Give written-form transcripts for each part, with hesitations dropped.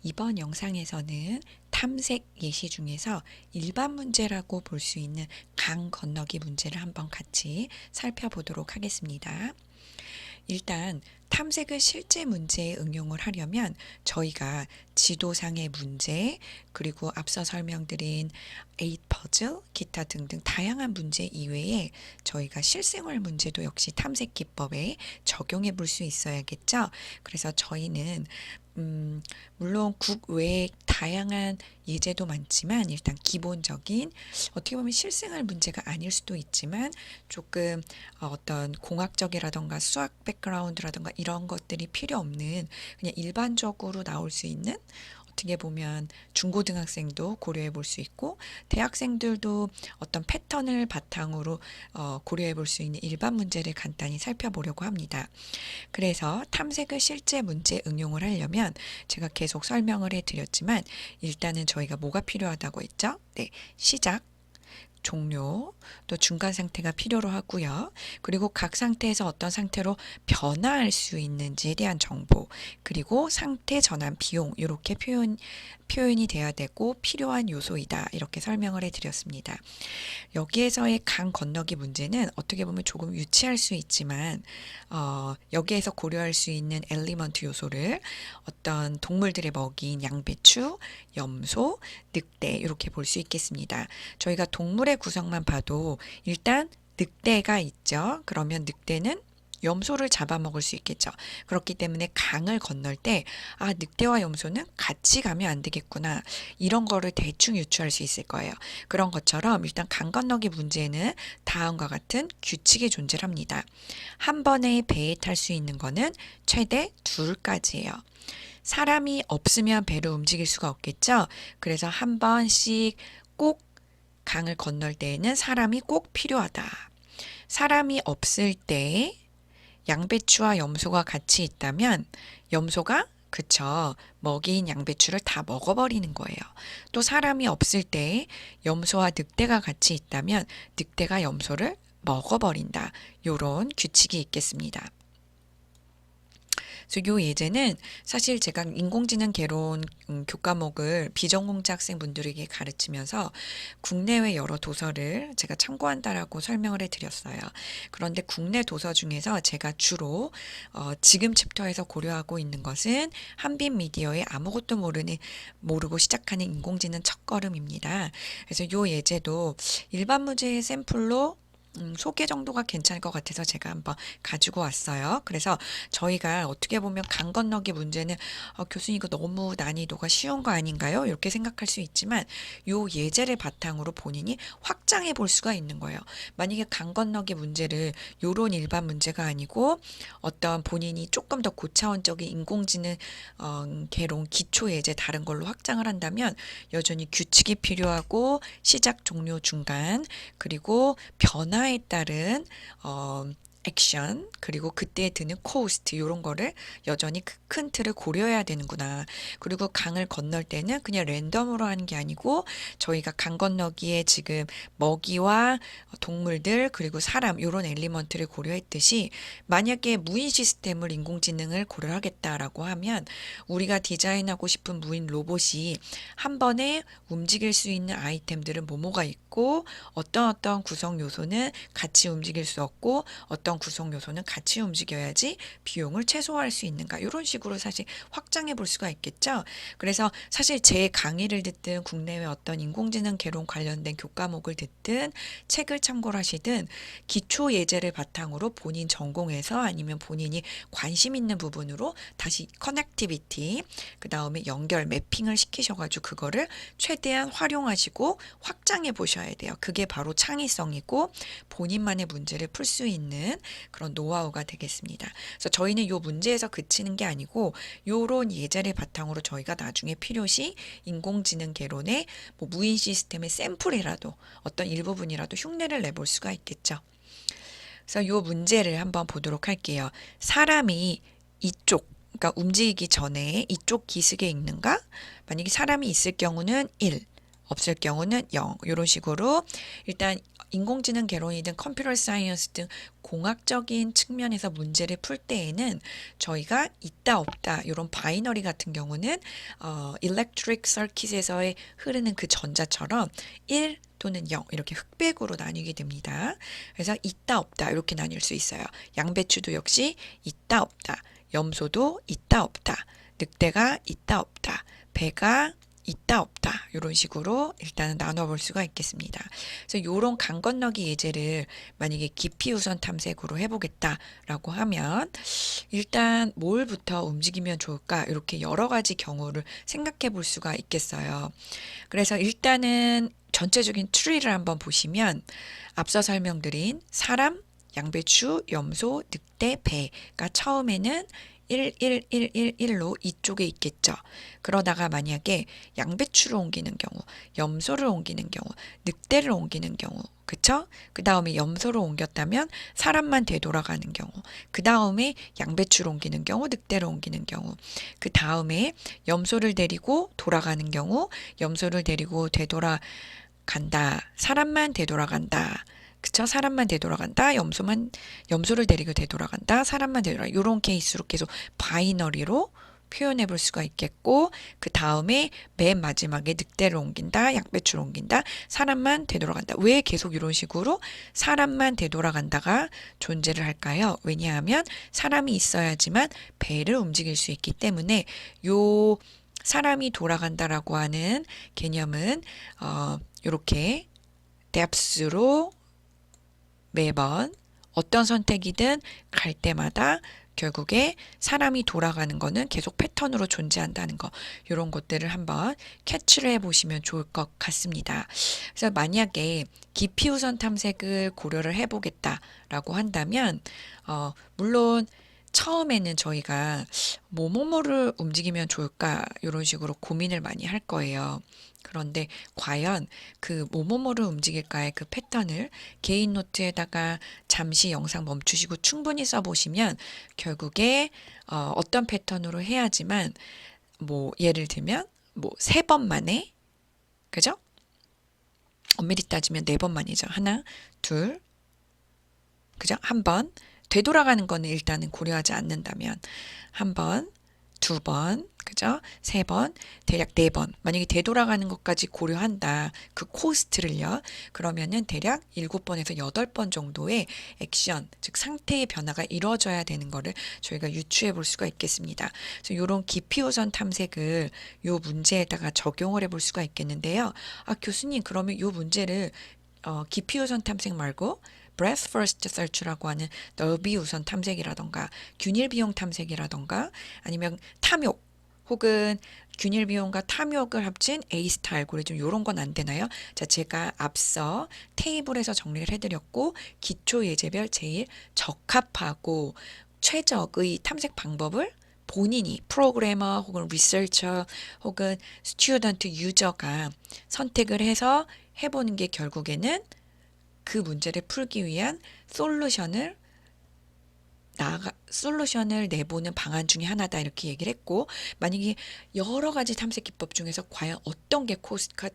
이번 영상에서는 탐색 예시 중에서 일반 문제라고 볼 수 있는 강 건너기 문제를 한번 같이 살펴보도록 하겠습니다. 일단 탐색을 실제 문제에 응용을 하려면 저희가 지도상의 문제, 그리고 앞서 설명드린 8 퍼즐, 기타 등등 다양한 문제 이외에 저희가 실생활 문제도 역시 탐색 기법에 적용해 볼 수 있어야겠죠. 그래서 저희는 물론 국외에 다양한 예제도 많지만 일단 기본적인 어떻게 보면 실생활 문제가 아닐 수도 있지만 조금 어떤 공학적이라던가 수학 백그라운드라던가 이런 것들이 필요 없는 그냥 일반적으로 나올 수 있는 어떻게 보면 중고등학생도 고려해 볼 수 있고 대학생들도 어떤 패턴을 바탕으로 고려해 볼 수 있는 일반 문제를 간단히 살펴보려고 합니다. 그래서 탐색을 실제 문제 응용을 하려면 제가 계속 설명을 해드렸지만 일단은 저희가 뭐가 필요하다고 했죠? 네, 시작, 종료, 또 중간 상태가 필요로 하고요. 그리고 각 상태에서 어떤 상태로 변화할 수 있는지에 대한 정보, 그리고 상태 전환 비용 이렇게 표현이 돼야 되고 필요한 요소이다. 이렇게 설명을 해드렸습니다. 여기에서의 강 건너기 문제는 어떻게 보면 조금 유치할 수 있지만 여기에서 고려할 수 있는 엘리먼트 요소를 어떤 동물들의 먹이인 양배추, 염소, 늑대 이렇게 볼 수 있겠습니다. 저희가 동물의 구성만 봐도 일단 늑대가 있죠. 그러면 늑대는 염소를 잡아먹을 수 있겠죠. 그렇기 때문에 강을 건널 때, 늑대와 염소는 같이 가면 안 되겠구나. 이런 거를 대충 유추할 수 있을 거예요. 그런 것처럼 일단 강 건너기 문제는 다음과 같은 규칙이 존재합니다. 한 번에 배에 탈 수 있는 거는 최대 2까지예요. 사람이 없으면 배를 움직일 수가 없겠죠. 그래서 한 번씩 꼭 강을 건널 때에는 사람이 꼭 필요하다. 사람이 없을 때 양배추와 염소가 같이 있다면 염소가 그쵸. 먹이인 양배추를 다 먹어버리는 거예요. 또 사람이 없을 때 염소와 늑대가 같이 있다면 늑대가 염소를 먹어버린다. 요런 규칙이 있겠습니다. 그래서 요 예제는 사실 제가 인공지능 개론 교과목을 비전공자 학생분들에게 가르치면서 국내외 여러 도서를 제가 참고한다라고 설명을 해드렸어요. 그런데 국내 도서 중에서 제가 주로 지금 챕터에서 고려하고 있는 것은 한빛 미디어의 아무것도 모르고 시작하는 인공지능 첫걸음입니다. 그래서 요 예제도 일반 문제의 샘플로 소개 정도가 괜찮을 것 같아서 제가 한번 가지고 왔어요. 그래서 저희가 어떻게 보면 강 건너기 문제는 교수님 이거 너무 난이도가 쉬운 거 아닌가요? 이렇게 생각할 수 있지만 요 예제를 바탕으로 본인이 확장해 볼 수가 있는 거예요. 만약에 강 건너기 문제를 요런 일반 문제가 아니고 어떤 본인이 조금 더 고차원적인 인공지능 개론 기초 예제 다른 걸로 확장을 한다면 여전히 규칙이 필요하고 시작, 종료, 중간 그리고 변화에 따른 액션 그리고 그때 드는 코스트 이런 거를 여전히 큰 틀을 고려해야 되는구나. 그리고 강을 건널 때는 그냥 랜덤으로 하는 게 아니고 저희가 강 건너기에 지금 먹이와 동물들 그리고 사람 이런 엘리먼트를 고려했듯이 만약에 무인 시스템을 인공지능을 고려하겠다라고 하면 우리가 디자인하고 싶은 무인 로봇이 한 번에 움직일 수 있는 아이템들은 뭐뭐가 있고 어떤 구성 요소는 같이 움직일 수 없고 어떤 구성 요소는 같이 움직여야지 비용을 최소화할 수 있는가 이런 식으로 사실 확장해 볼 수가 있겠죠. 그래서 사실 제 강의를 듣든 국내외 어떤 인공지능 개론 관련된 교과목을 듣든 책을 참고를 하시든 기초 예제를 바탕으로 본인 전공에서 아니면 본인이 관심 있는 부분으로 다시 커넥티비티 그 다음에 연결 매핑을 시키셔가지고 그거를 최대한 활용하시고 확장해 보셔야 돼요. 그게 바로 창의성이고 본인만의 문제를 풀 수 있는 그런 노하우가 되겠습니다. 그래서 저희는 이 문제에서 그치는 게 아니고 요런 예제를 바탕으로 저희가 나중에 필요시 인공지능 개론의 무인 시스템의 샘플이라도 어떤 일부분이라도 흉내를 내볼 수가 있겠죠. 그래서 이 문제를 한번 보도록 할게요. 사람이 이쪽 그러니까 움직이기 전에 이쪽 기슭에 있는가? 만약에 사람이 있을 경우는 1, 없을 경우는 0. 이런 식으로 일단 인공지능 개론이든 컴퓨터 사이언스 등 공학적인 측면에서 문제를 풀 때에는 저희가 있다 없다 이런 바이너리 같은 경우는 일렉트릭 서킷에서의 흐르는 그 전자처럼 1 또는 0 이렇게 흑백으로 나뉘게 됩니다. 그래서 있다 없다 이렇게 나뉠 수 있어요. 양배추도 역시 있다 없다, 염소도 있다 없다, 늑대가 있다 없다, 배가 있다 없다 이런 식으로 일단은 나눠볼 수가 있겠습니다. 그래서 이런 강 건너기 예제를 만약에 깊이 우선 탐색으로 해보겠다라고 하면 일단 뭘부터 움직이면 좋을까 이렇게 여러 가지 경우를 생각해 볼 수가 있겠어요. 그래서 일단은 전체적인 트리를 한번 보시면 앞서 설명드린 사람, 양배추, 염소, 늑대, 배가 처음에는 1로 이쪽에 있겠죠. 그러다가 만약에 양배추를 옮기는 경우, 염소를 옮기는 경우, 늑대를 옮기는 경우, 그쵸? 그 다음에 염소를 옮겼다면 사람만 되돌아가는 경우, 그 다음에 양배추를 옮기는 경우, 늑대를 옮기는 경우, 그 다음에 염소를 데리고 돌아가는 경우, 염소를 데리고 되돌아간다, 사람만 되돌아간다. 그쵸? 사람만 되돌아간다. 염소를 데리고 되돌아간다. 사람만 되돌아간다. 이런 케이스로 계속 바이너리로 표현해 볼 수가 있겠고, 그 다음에 맨 마지막에 늑대를 옮긴다. 양배추를 옮긴다. 사람만 되돌아간다. 왜 계속 이런 식으로 사람만 되돌아간다가 존재를 할까요? 왜냐하면 사람이 있어야지만 배를 움직일 수 있기 때문에 요 사람이 돌아간다라고 하는 개념은 이렇게 depth로 매번 어떤 선택이든 갈 때마다 결국에 사람이 돌아가는 거는 계속 패턴으로 존재한다는 거, 이런 것들을 한번 캐치를 해보시면 좋을 것 같습니다. 그래서 만약에 깊이 우선 탐색을 고려를 해보겠다라고 한다면 물론 처음에는 저희가 뭐뭐뭐를 움직이면 좋을까 이런 식으로 고민을 많이 할 거예요. 그런데 과연 그 뭐뭐뭐를 움직일까의 그 패턴을 개인 노트에다가 잠시 영상 멈추시고 충분히 써보시면 결국에 어떤 패턴으로 해야지만 뭐 예를 들면 뭐 3번 만에, 그죠? 엄밀히 따지면 4번 만이죠. 하나, 둘, 그죠? 한 번. 되돌아가는 거는 일단은 고려하지 않는다면 한 번, 2번, 그죠? 3번, 대략 4번. 만약에 되돌아가는 것까지 고려한다. 그 코스트를요. 그러면은 대략 7번에서 8번 정도의 액션, 즉 상태의 변화가 이루어져야 되는 거를 저희가 유추해 볼 수가 있겠습니다. 그래서 이런 깊이 우선 탐색을 요 문제에다가 적용을 해 볼 수가 있겠는데요. 아, 교수님, 그러면 요 문제를 깊이 우선 탐색 말고 breadth first search라고 하는 넓이 우선 탐색이라던가 균일 비용 탐색이라던가 아니면 탐욕 혹은 균일 비용과 탐욕을 합친 A-스타 알고리즘 이런 건 안 되나요? 자, 제가 앞서 테이블에서 정리를 해드렸고 기초 예제별 제일 적합하고 최적의 탐색 방법을 본인이 프로그래머 혹은 리서처 혹은 스튜던트 유저가 선택을 해서 해보는 게 결국에는 그 문제를 풀기 위한 솔루션을 내보는 방안 중에 하나다 이렇게 얘기를 했고, 만약에 여러 가지 탐색 기법 중에서 과연 어떤 게 코스트가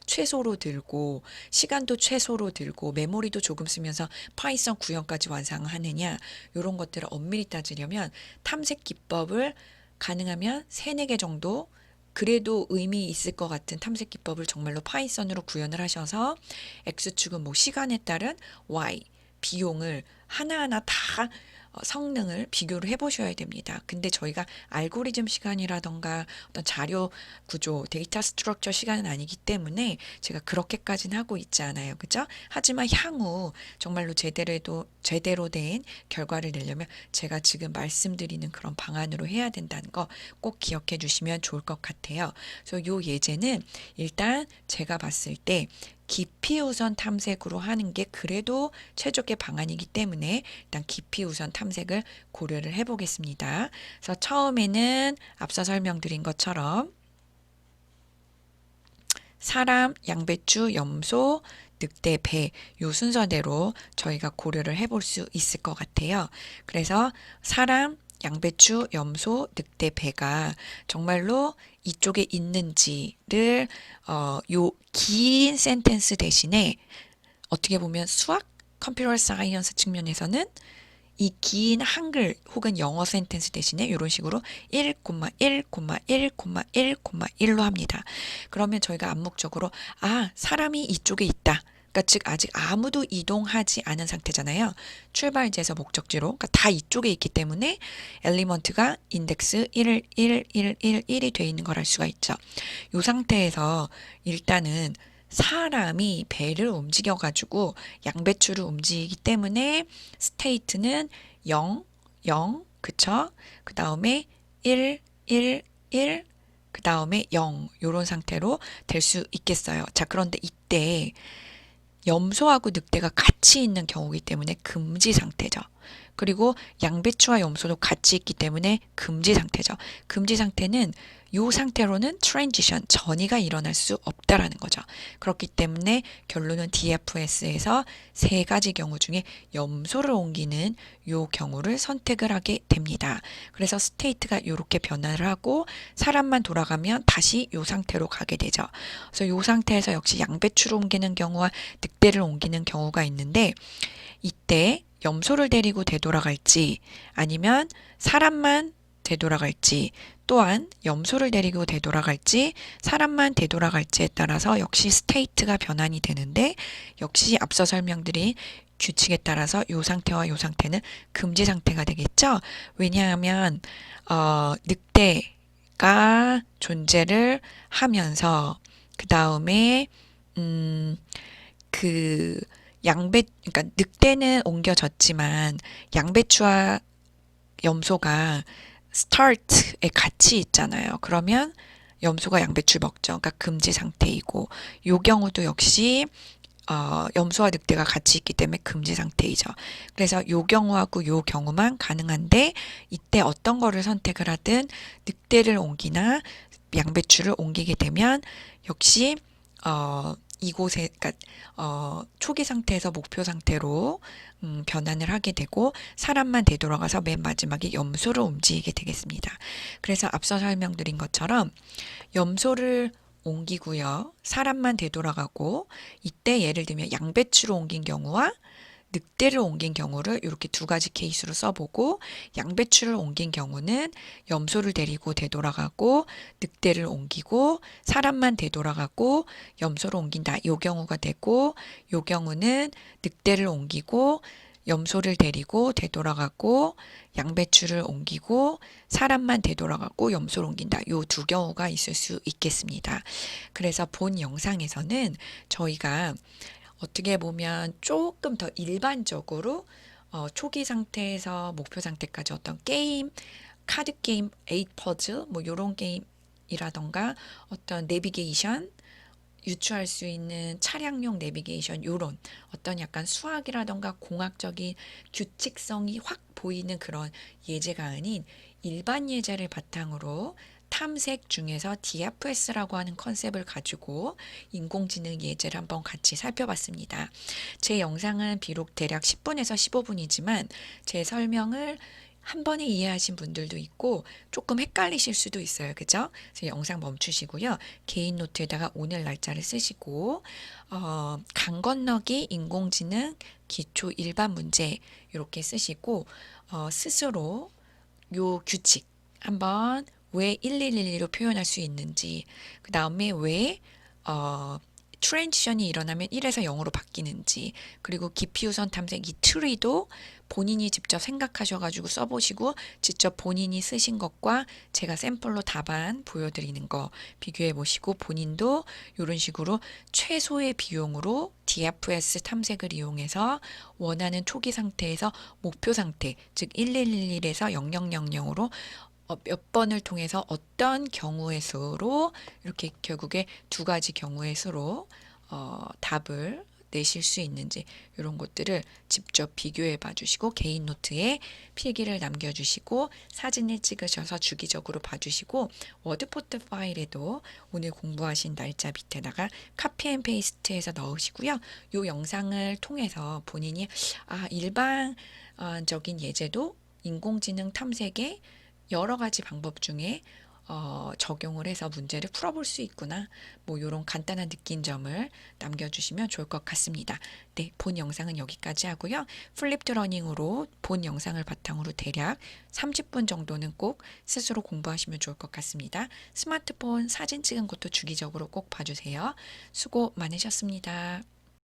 최소로 들고 시간도 최소로 들고 메모리도 조금 쓰면서 파이썬 구현까지 완성하느냐 이런 것들을 엄밀히 따지려면 탐색 기법을 가능하면 3-4개 정도 그래도 의미 있을 것 같은 탐색 기법을 정말로 파이썬으로 구현을 하셔서 X축은 뭐 시간에 따른 Y, 비용을 하나하나 다 성능을 비교를 해보셔야 됩니다. 근데 저희가 알고리즘 시간이라던가 어떤 자료 구조, 데이터 스트럭처 시간은 아니기 때문에 제가 그렇게까지는 하고 있지 않아요. 그죠? 하지만 향후 정말로 제대로 된 결과를 내려면 제가 지금 말씀드리는 그런 방안으로 해야 된다는 거 꼭 기억해 주시면 좋을 것 같아요. 그래서 요 예제는 일단 제가 봤을 때 깊이 우선 탐색으로 하는 게 그래도 최적의 방안이기 때문에 일단 깊이 우선 탐색을 고려를 해보겠습니다. 그래서 처음에는 앞서 설명드린 것처럼 사람, 양배추, 염소, 늑대, 배 요 순서대로 저희가 고려를 해볼 수 있을 것 같아요. 그래서 사람, 양배추, 염소, 늑대, 배가 정말로 이쪽에 있는지를 요 긴 센텐스 대신에 어떻게 보면 수학, 컴퓨터 사이언스 측면에서는 이 긴 한글 혹은 영어 센텐스 대신에 이런 식으로 1, 1, 1, 1,1로 합니다. 그러면 저희가 암묵적으로 사람이 이쪽에 있다. 그러니까 즉 아직 아무도 이동하지 않은 상태잖아요. 출발지에서 목적지로. 그러니까 다 이쪽에 있기 때문에 엘리먼트가 인덱스 1, 1, 1, 1, 1이 돼 있는 걸 알 수가 있죠. 이 상태에서 일단은 사람이 배를 움직여가지고 양배추를 움직이기 때문에 스테이트는 0, 0, 그쵸? 그 다음에 1, 1, 1, 그 다음에 0, 요런 상태로 될 수 있겠어요. 자, 그런데 이때 염소하고 늑대가 같이 있는 경우이기 때문에 금지 상태죠. 그리고 양배추와 염소도 같이 있기 때문에 금지 상태죠. 금지 상태는 이 상태로는 트랜지션, 전이가 일어날 수 없다라는 거죠. 그렇기 때문에 결론은 DFS에서 세 가지 경우 중에 염소를 옮기는 이 경우를 선택을 하게 됩니다. 그래서 스테이트가 이렇게 변화를 하고 사람만 돌아가면 다시 이 상태로 가게 되죠. 그래서 이 상태에서 역시 양배추를 옮기는 경우와 늑대를 옮기는 경우가 있는데 이때 염소를 데리고 되돌아갈지 아니면 사람만 되돌아갈지 또한 염소를 데리고 되돌아갈지 사람만 되돌아갈지에 따라서 역시 스테이트가 변환이 되는데 역시 앞서 설명드린 규칙에 따라서 이 상태와 이 상태는 금지 상태가 되겠죠. 왜냐하면 늑대가 존재를 하면서 그 다음에 그 그러니까 늑대는 옮겨졌지만 양배추와 염소가 스타트에 같이 있잖아요. 그러면 염소가 양배추를 먹죠. 그러니까 금지 상태이고 요 경우도 역시 염소와 늑대가 같이 있기 때문에 금지 상태이죠. 그래서 요 경우하고 요 경우만 가능한데 이때 어떤 거를 선택을 하든 늑대를 옮기나 양배추를 옮기게 되면 역시 이곳에 그러니까 초기 상태에서 목표 상태로 변환을 하게 되고 사람만 되돌아가서 맨 마지막에 염소를 움직이게 되겠습니다. 그래서 앞서 설명드린 것처럼 염소를 옮기고요. 사람만 되돌아가고 이때 예를 들면 양배추로 옮긴 경우와 늑대를 옮긴 경우를 이렇게 두 가지 케이스로 써보고 양배추를 옮긴 경우는 염소를 데리고 되돌아가고 늑대를 옮기고 사람만 되돌아가고 염소를 옮긴다. 이 경우가 되고 이 경우는 늑대를 옮기고 염소를 데리고 되돌아가고 양배추를 옮기고 사람만 되돌아가고 염소를 옮긴다. 이 두 경우가 있을 수 있겠습니다. 그래서 본 영상에서는 저희가 어떻게 보면 조금 더 일반적으로 초기 상태에서 목표 상태까지 어떤 게임, 카드 게임, 에잇 퍼즐 뭐 요런 게임이라던가 어떤 내비게이션 유추할 수 있는 차량용 내비게이션 요런 어떤 약간 수학이라던가 공학적인 규칙성이 확 보이는 그런 예제가 아닌 일반 예제를 바탕으로 탐색 중에서 DFS라고 하는 컨셉을 가지고 인공지능 예제를 한번 같이 살펴봤습니다. 제 영상은 비록 대략 10분에서 15분이지만 제 설명을 한 번에 이해하신 분들도 있고 조금 헷갈리실 수도 있어요. 그죠? 그래서 영상 멈추시고요. 개인 노트에다가 오늘 날짜를 쓰시고 강 건너기 인공지능 기초 일반 문제 이렇게 쓰시고 스스로 요 규칙 한번 왜 1112로 표현할 수 있는지 그 다음에 왜 트랜지션이 일어나면 1에서 0으로 바뀌는지 그리고 기피우선 탐색 이 트리도 본인이 직접 생각하셔가지고 써보시고 직접 본인이 쓰신 것과 제가 샘플로 답안 보여드리는 거 비교해 보시고 본인도 이런 식으로 최소의 비용으로 DFS 탐색을 이용해서 원하는 초기 상태에서 목표 상태 즉 1111에서 0000으로 몇 번을 통해서 어떤 경우의 수로 이렇게 결국에 두 가지 경우의 수로 답을 내실 수 있는지 이런 것들을 직접 비교해 봐 주시고 개인 노트에 필기를 남겨 주시고 사진을 찍으셔서 주기적으로 봐 주시고 워드포트 파일에도 오늘 공부하신 날짜 밑에다가 카피 앤 페이스트해서 넣으시고요. 이 영상을 통해서 본인이 일반적인 예제도 인공지능 탐색의 여러 가지 방법 중에 적용을 해서 문제를 풀어볼 수 있구나. 뭐 요런 간단한 느낀 점을 남겨주시면 좋을 것 같습니다. 네, 본 영상은 여기까지 하고요. 플립드 러닝으로 본 영상을 바탕으로 대략 30분 정도는 꼭 스스로 공부하시면 좋을 것 같습니다. 스마트폰 사진 찍은 것도 주기적으로 꼭 봐주세요. 수고 많으셨습니다.